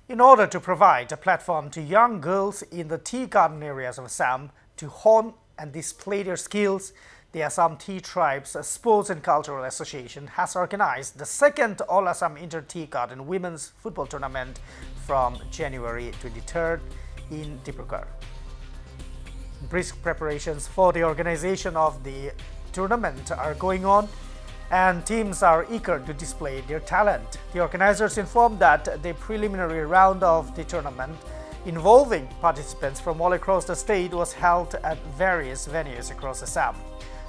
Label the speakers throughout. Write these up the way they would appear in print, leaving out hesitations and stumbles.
Speaker 1: In order to provide a platform to young girls in the tea garden areas of Assam to hone and display their skills, the Assam Tea Tribes Sports and Cultural Association has organized the second All-Assam Inter-Tea Garden Women's Football Tournament from January 23rd in Dibrugarh. Brisk preparations for the organization of the tournament are going on, and teams are eager to display their talent. The organizers informed that the preliminary round of the tournament, involving participants from all across the state, was held at various venues across Assam.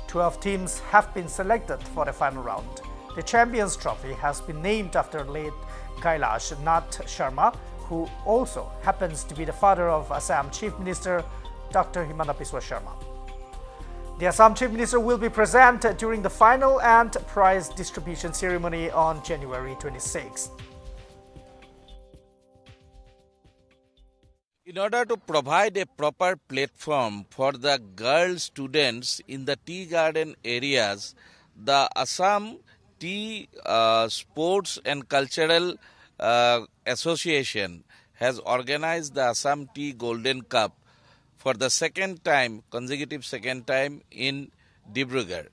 Speaker 1: 12 teams have been selected for the final round. The Champions Trophy has been named after late Kailash Nath Sharma, who also happens to be the father of Assam Chief Minister Dr. Himanta Biswa Sharma. The Assam Chief Minister will be present during the final and prize distribution ceremony on January 26.
Speaker 2: In order to provide a proper platform for the girl students in the tea garden areas, the Assam Tea Sports and Cultural Association has organized the Assam Tea Golden Cup for the consecutive second time in Dibrugarh.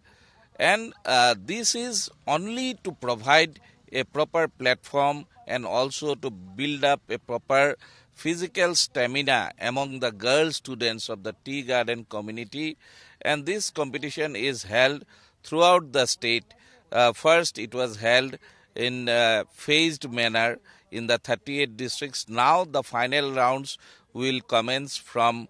Speaker 2: And this is only to provide a proper platform and also to build up a proper physical stamina among the girl students of the tea garden community. And this competition is held throughout the state. First, it was held in phased manner in the 38 districts. Now the final rounds will commence from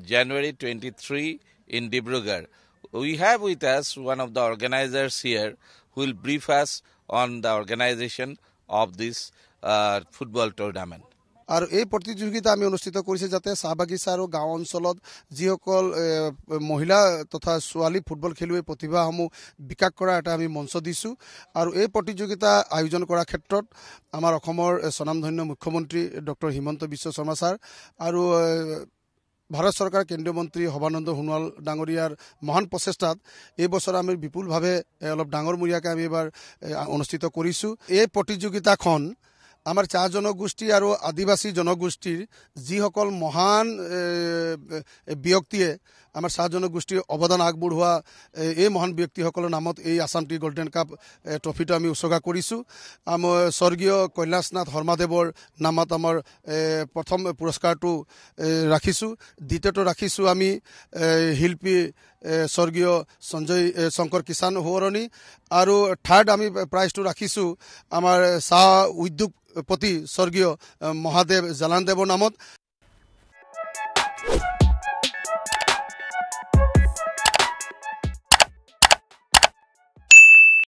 Speaker 2: January 23 in Dibrugarh. We have with us one of the organizers here who will brief us on the organization of this football tournament.
Speaker 3: আৰু এই প্ৰতিযোগিতা আমি অনুষ্ঠিত কৰিছে যাতে চাহবাগিচা আৰু গাঁও অঞ্চলত যিসকল মহিলা তথা ছোৱালী ফুটবল খেলুৱৈ প্ৰতিভাসমূহ বিকাশ কৰা এটা আমি মঞ্চ দিছোঁ। আৰু এই প্ৰতিযোগিতা আয়োজন কৰাৰ ক্ষেত্ৰত আমাৰ অসমৰ স্বনামধন্য মুখ্যমন্ত্ৰী ডক্টৰ হিমন্ত বিশ্ব শৰ্মা ছাৰ আৰু ভাৰত চৰকাৰ কেন্দ্ৰীয় মন্ত্ৰী সৰ্বানন্দ সোণোৱাল ডাঙৰীয়াৰ মহান প্ৰচেষ্টাত এই বছৰ আমি বিপুলভাৱে অলপ ডাঙৰমূৰীয়াকৈ আমি এবাৰ অনুষ্ঠিত কৰিছোঁ। এই প্ৰতিযোগিতাখন আমাৰ চাহ জনগোষ্ঠী আৰু আদিবাসী জনগোষ্ঠীৰ যিসকল মহান ব্যক্তিয়ে আমাৰ চাহ জনগোষ্ঠীৰ অৱদান আগবঢ়োৱা এই মহান ব্যক্তিসকলৰ নামত এই আছাম টি গোল্ডেন কাপ ট্ৰফিটো আমি উৎসৰ্গা কৰিছোঁ। আমাৰ স্বৰ্গীয় কৈলাশ নাথ শৰ্মাদেৱৰ নামত আমাৰ প্ৰথম পুৰস্কাৰটো ৰাখিছোঁ। দ্বিতীয়টো ৰাখিছোঁ আমি শিল্পী স্বৰ্গীয় সঞ্জয় শংকৰ কিষাণ সোঁৱৰণী, আৰু থাৰ্ড আমি প্ৰাইজটো ৰাখিছোঁ আমাৰ চাহ উদ্যোগপতি স্বৰ্গীয় মহাদেৱ জালানদেৱৰ নামত।